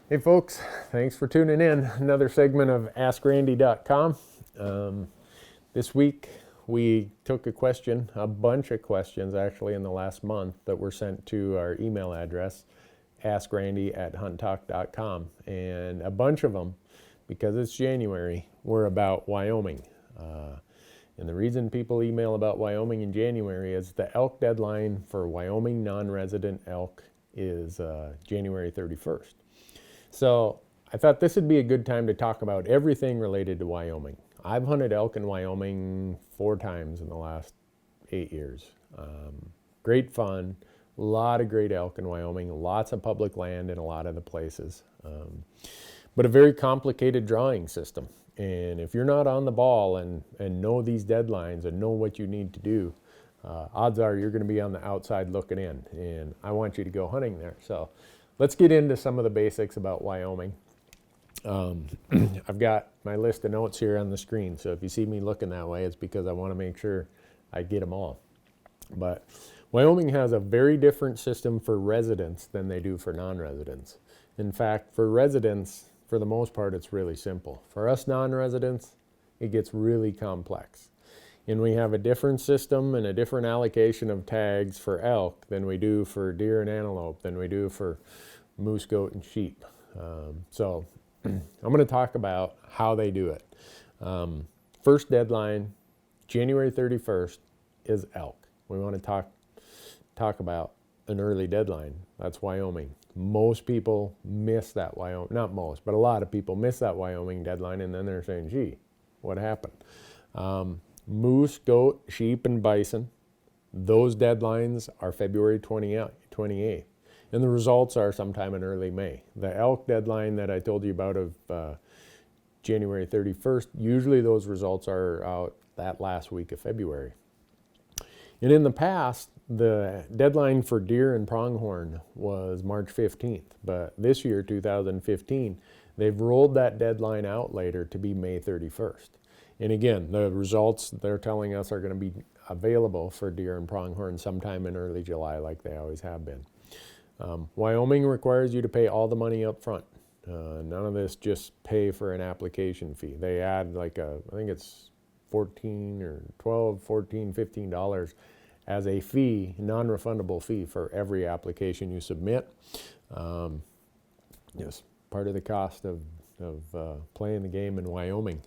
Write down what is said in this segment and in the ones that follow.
Hey folks, thanks for tuning in. Another segment of askrandy.com. This week we took a bunch of questions actually in the last month that were sent to our email address, askrandy@hunttalk.com. And a bunch of them, because it's January, were about Wyoming. And the reason people email about Wyoming in January is the elk deadline for Wyoming non-resident elk is January 31st. So I thought this would be a good time to talk about everything related to Wyoming. I've hunted elk in Wyoming 4 times in the last 8 years. Great fun, a lot of great elk in Wyoming, lots of public land in a lot of the places, but a very complicated drawing system. And if you're not on the ball and know these deadlines and know what you need to do, odds are you're going to be on the outside looking in, and I want you to go hunting there. So let's get into some of the basics about Wyoming. I've got my list of notes here on the screen, so if you see me looking that way, it's because I want to make sure I get them all. But Wyoming has a very different system for residents than they do for non-residents. In fact, for residents, for the most part, it's really simple. For us non-residents, it gets really complex. And we have a different system and a different allocation of tags for elk than we do for deer and antelope, than we do for moose, goat, and sheep. So I'm going to talk about how they do it. First deadline, January 31st, is elk. We want to talk about an early deadline. That's Wyoming. Most people miss that Wyoming, not most, but a lot of people miss that Wyoming deadline, and then they're saying, gee, what happened? Moose, goat, sheep, and bison, those deadlines are February 28th. And the results are sometime in early May. The elk deadline that I told you about of January 31st, usually those results are out that last week of February. And in the past, the deadline for deer and pronghorn was March 15th. But this year, 2015, they've rolled that deadline out later to be May 31st. And again, the results they're telling us are going to be available for deer and pronghorn sometime in early July, like they always have been. Wyoming requires you to pay all the money up front. None of this just pay for an application fee. They add I think it's $14 or $12, $14, $15 as a fee, non-refundable fee for every application you submit. Yes, part of the cost of playing the game in Wyoming.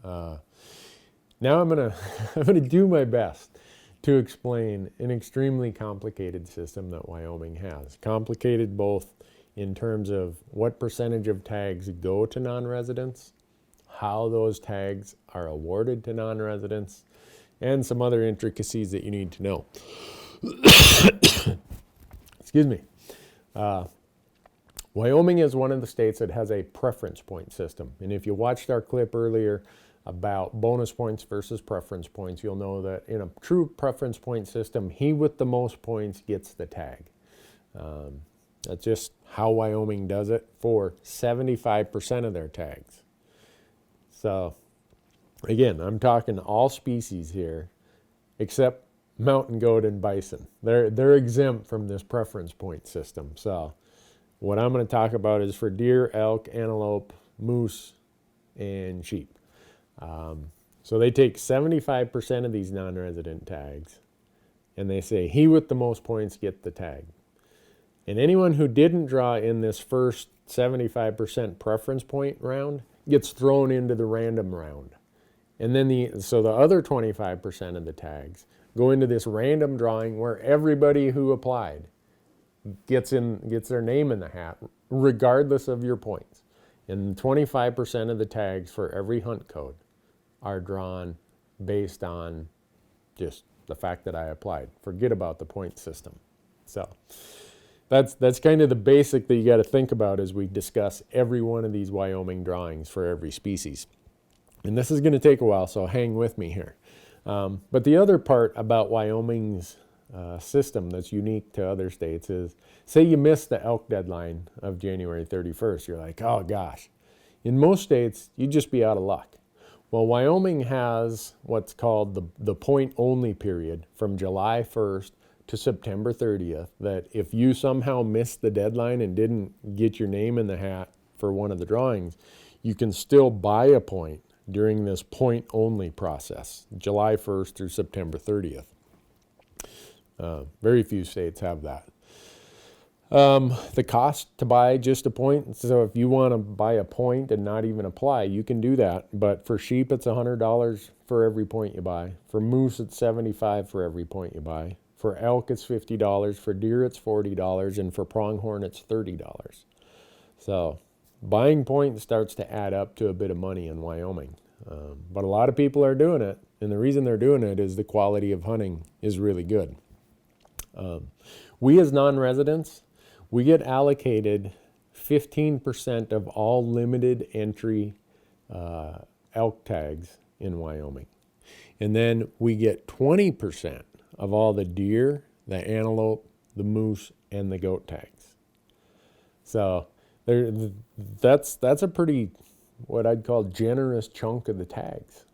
Now I'm gonna do my best to explain an extremely complicated system that Wyoming has. Complicated both in terms of what percentage of tags go to non-residents, how those tags are awarded to non-residents, and some other intricacies that you need to know. Excuse me. Wyoming is one of the states that has a preference point system. And if you watched our clip earlier about bonus points versus preference points, you'll know that in a true preference point system, he with the most points gets the tag. That's just how Wyoming does it for 75% of their tags. So again, I'm talking all species here, except mountain goat and bison. They're exempt from this preference point system. So what I'm going to talk about is for deer, elk, antelope, moose, and sheep. So they take 75% of these non-resident tags, and they say, he with the most points get the tag. And anyone who didn't draw in this first 75% preference point round gets thrown into the random round. And then so the other 25% of the tags go into this random drawing where everybody who applied gets their name in the hat, regardless of your points. And 25% of the tags for every hunt code are drawn based on just the fact that I applied. Forget about the point system. So that's kind of the basic that you got to think about as we discuss every one of these Wyoming drawings for every species. And this is going to take a while, so hang with me here. But the other part about Wyoming's system that's unique to other states is, say you miss the elk deadline of January 31st. You're like, oh gosh. In most states, you'd just be out of luck. Well, Wyoming has what's called the point-only period from July 1st to September 30th, that if you somehow missed the deadline and didn't get your name in the hat for one of the drawings, you can still buy a point during this point only process, July 1st through September 30th. Very few states have that. The cost to buy just a point, so if you want to buy a point and not even apply, you can do that. But for sheep, it's $100 for every point you buy. For moose, it's $75 for every point you buy. For elk, it's $50. For deer, it's $40. And for pronghorn, it's $30. So buying points starts to add up to a bit of money in Wyoming. But a lot of people are doing it. And the reason they're doing it is the quality of hunting is really good. We as non-residents, we get allocated 15% of all limited entry elk tags in Wyoming. And then we get 20% of all the deer, the antelope, the moose, and the goat tags. So that's a pretty, what I'd call, generous chunk of the tags.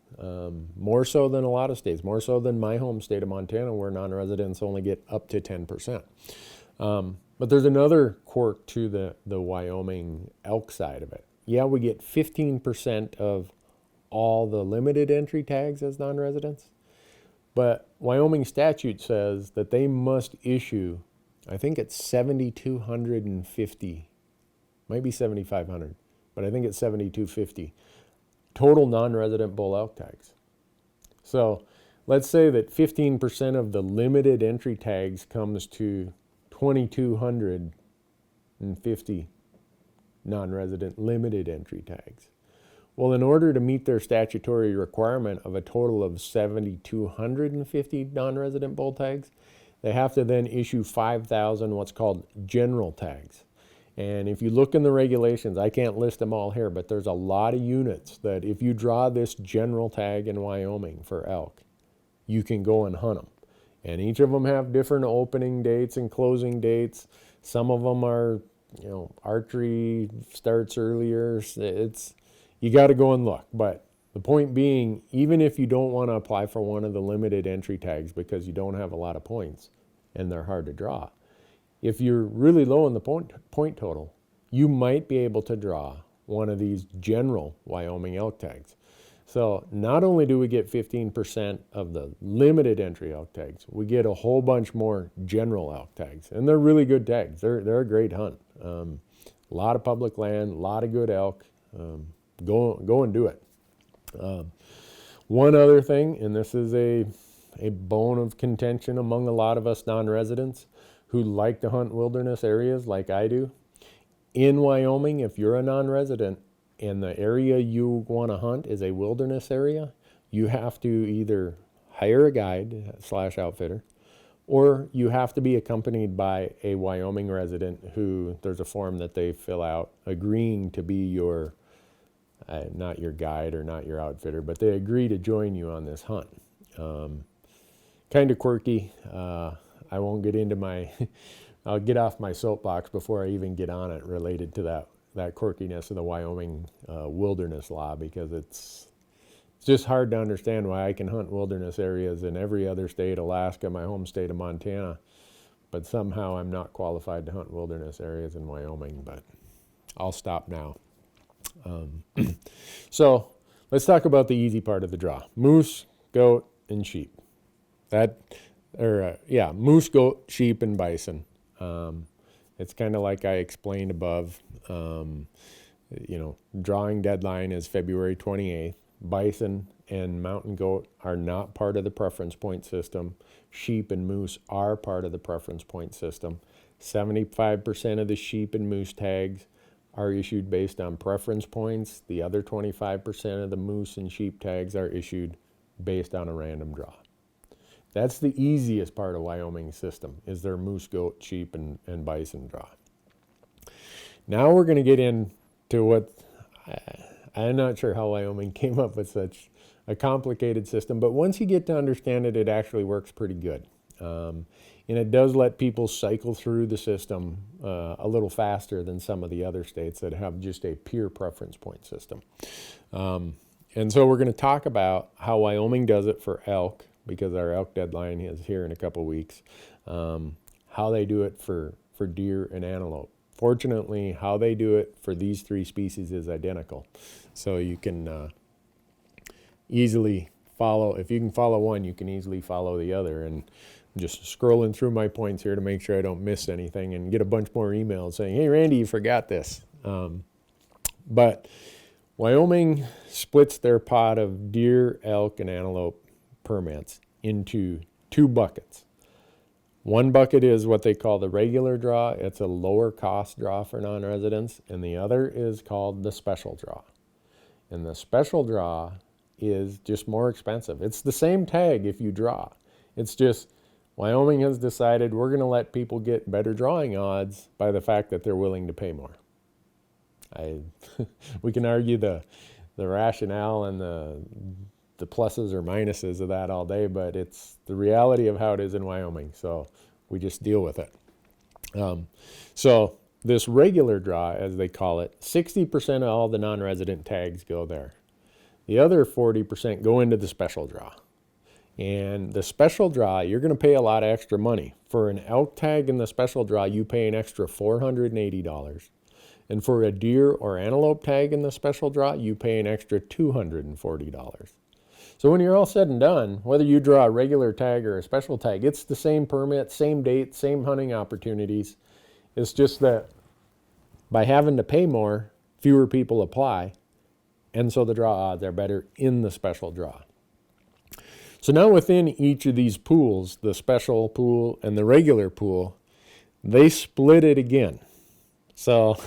More so than a lot of states, more so than my home state of Montana, where non-residents only get up to 10%. But there's another quirk to the Wyoming elk side of it. Yeah, we get 15% of all the limited entry tags as non-residents, but Wyoming statute says that they must issue, I think it's 7,250, might be 7,500, but I think it's 7,250 total non-resident bull elk tags. So let's say that 15% of the limited entry tags comes to 2,250 non-resident limited entry tags. Well, in order to meet their statutory requirement of a total of 7,250 non-resident bull tags, they have to then issue 5,000 what's called general tags. And if you look in the regulations, I can't list them all here, but there's a lot of units that if you draw this general tag in Wyoming for elk, you can go and hunt them. And each of them have different opening dates and closing dates. Some of them are, archery starts earlier. You got to go and look. But the point being, even if you don't want to apply for one of the limited entry tags because you don't have a lot of points and they're hard to draw, if you're really low in the point total, you might be able to draw one of these general Wyoming elk tags. So not only do we get 15% of the limited entry elk tags, we get a whole bunch more general elk tags. And they're really good tags. They're a great hunt. A lot of public land, a lot of good elk. Go and do it. One other thing, and this is a bone of contention among a lot of us non-residents who like to hunt wilderness areas like I do. In Wyoming, if you're a non-resident and the area you want to hunt is a wilderness area, you have to either hire a guide / outfitter, or you have to be accompanied by a Wyoming resident who, there's a form that they fill out agreeing to be your, not your guide or not your outfitter, but they agree to join you on this hunt. Kind of quirky. I won't get into I'll get off my soapbox before I even get on it related to that quirkiness of the Wyoming wilderness law, because it's just hard to understand why I can hunt wilderness areas in every other state, Alaska, my home state of Montana, but somehow I'm not qualified to hunt wilderness areas in Wyoming. But I'll stop now. So let's talk about the easy part of the draw: moose, goat, and sheep. Moose, goat, sheep, and bison. It's kind of like I explained above. Drawing deadline is February 28th. Bison and mountain goat are not part of the preference point system. Sheep and moose are part of the preference point system. 75% of the sheep and moose tags are issued based on preference points. The other 25% of the moose and sheep tags are issued based on a random draw. That's the easiest part of Wyoming's system, is their moose, goat, sheep, and bison draw. Now we're going to get into what, I'm not sure how Wyoming came up with such a complicated system, but once you get to understand it, it actually works pretty good. And it does let people cycle through the system a little faster than some of the other states that have just a pure preference point system. And so we're going to talk about how Wyoming does it for elk because our elk deadline is here in a couple weeks. How they do it for deer and antelope. Fortunately, how they do it for these three species is identical. So you can easily follow, if you can follow one, you can easily follow the other. And I'm just scrolling through my points here to make sure I don't miss anything and get a bunch more emails saying, hey, Randy, you forgot this. But Wyoming splits their pot of deer, elk, and antelope permits into two buckets. One bucket is what they call the regular draw. It's a lower cost draw for non-residents. And the other is called the special draw. And the special draw is just more expensive. It's the same tag if you draw. It's just Wyoming has decided we're going to let people get better drawing odds by the fact that they're willing to pay more. We can argue the rationale and the pluses or minuses of that all day, but it's the reality of how it is in Wyoming, so we just deal with it. So this regular draw, as they call it, 60% of all the non-resident tags go there. The other 40% go into the special draw. And the special draw, you're going to pay a lot of extra money. For an elk tag in the special draw, you pay an extra $480. And for a deer or antelope tag in the special draw, you pay an extra $240. So when you're all said and done, whether you draw a regular tag or a special tag, it's the same permit, same date, same hunting opportunities. It's just that by having to pay more, fewer people apply, and so the draw odds are better in the special draw. So now within each of these pools, the special pool and the regular pool, they split it again. So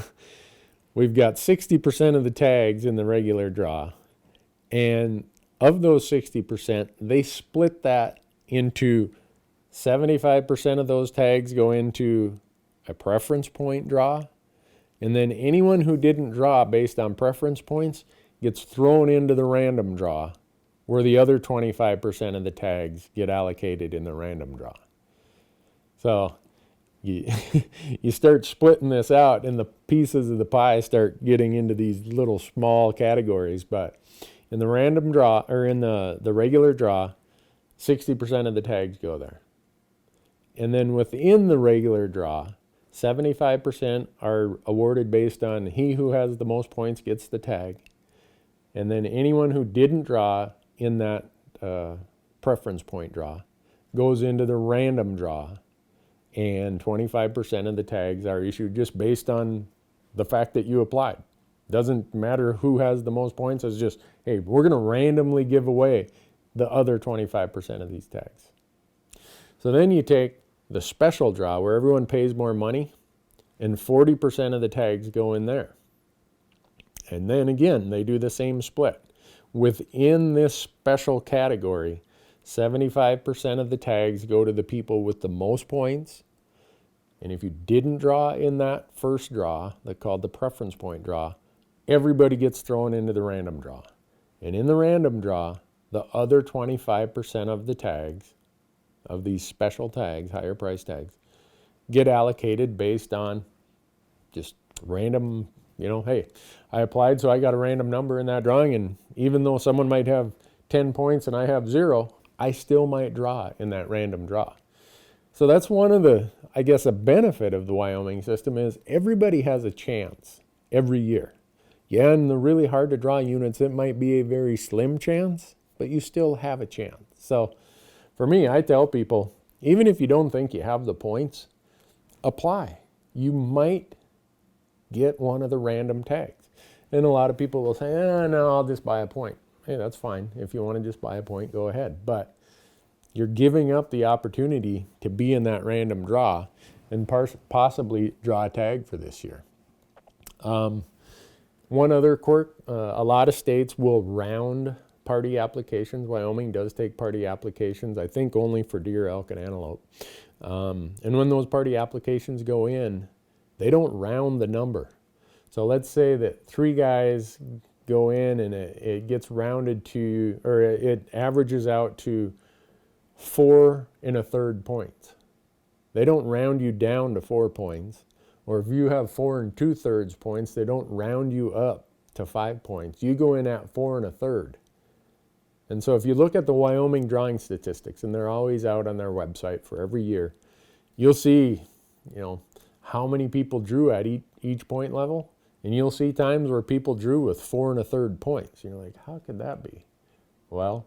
we've got 60% of the tags in the regular draw, and of those 60%, they split that into 75% of those tags go into a preference point draw, and then anyone who didn't draw based on preference points gets thrown into the random draw, where the other 25% of the tags get allocated in the random draw. So you start splitting this out, and the pieces of the pie start getting into these little small categories. But in the random draw, or in the regular draw, 60% of the tags go there. And then within the regular draw, 75% are awarded based on he who has the most points gets the tag. And then anyone who didn't draw in that preference point draw goes into the random draw, and 25% of the tags are issued just based on the fact that you applied. Doesn't matter who has the most points. It's just, hey, we're going to randomly give away the other 25% of these tags. So then you take the special draw where everyone pays more money, and 40% of the tags go in there. And then again, they do the same split. Within this special category, 75% of the tags go to the people with the most points. And if you didn't draw in that first draw, that's called the preference point draw, everybody gets thrown into the random draw. And in the random draw, the other 25% of the tags, of these special tags, higher price tags, get allocated based on just random, hey, I applied, so I got a random number in that drawing, and even though someone might have 10 points and I have 0, I still might draw in that random draw. So that's one of the, I guess, a benefit of the Wyoming system is everybody has a chance every year. Yeah, in the really hard to draw units, it might be a very slim chance, but you still have a chance. So for me, I tell people, even if you don't think you have the points, apply. You might get one of the random tags. And a lot of people will say, no, I'll just buy a point. Hey, that's fine. If you want to just buy a point, go ahead. But you're giving up the opportunity to be in that random draw and possibly draw a tag for this year. One other quirk, a lot of states will round party applications. Wyoming does take party applications, I think only for deer, elk, and antelope. And when those party applications go in, they don't round the number. So let's say that 3 guys go in and it gets rounded to, or it averages out to 4 1/3 points. They don't round you down to 4 points. Or if you have 4 2/3 points, they don't round you up to 5 points. You go in at 4 1/3. And so if you look at the Wyoming drawing statistics, and they're always out on their website for every year, you'll see, how many people drew at each point level. And you'll see times where people drew with 4 1/3 points. You're like, how could that be? Well,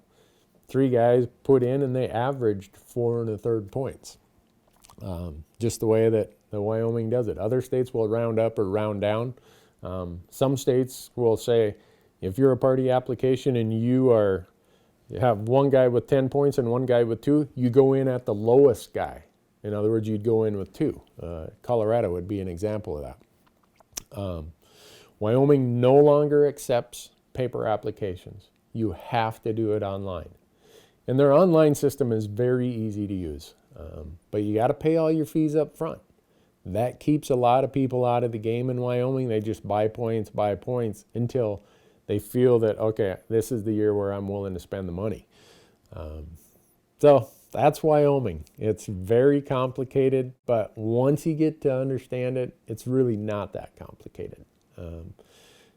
3 guys put in and they averaged 4 1/3 points. Just the way that the Wyoming does it. Other states will round up or round down. Some states will say, if you're a party application and you have one guy with 10 points and one guy with 2, you go in at the lowest guy. In other words, you'd go in with 2. Colorado would be an example of that. Wyoming no longer accepts paper applications. You have to do it online. And their online system is very easy to use. But you got to pay all your fees up front. That keeps a lot of people out of the game in Wyoming. They just buy points until they feel that, okay, this is the year where I'm willing to spend the money. So that's Wyoming. It's very complicated, but once you get to understand it, it's really not that complicated.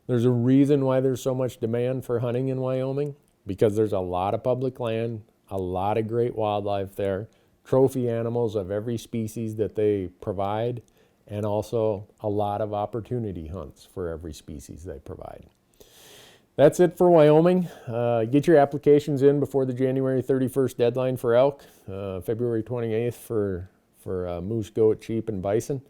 There's a reason why there's so much demand for hunting in Wyoming, because there's a lot of public land, a lot of great wildlife there, trophy animals of every species that they provide, and also a lot of opportunity hunts for every species they provide. That's it for Wyoming. Get your applications in before the January 31st deadline for elk, February 28th for moose, goat, sheep, and bison.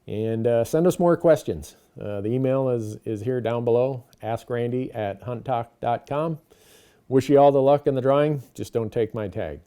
And send us more questions. The email is here down below, askrandy@hunttalk.com. Wish you all the luck in the drawing. Just don't take my tag.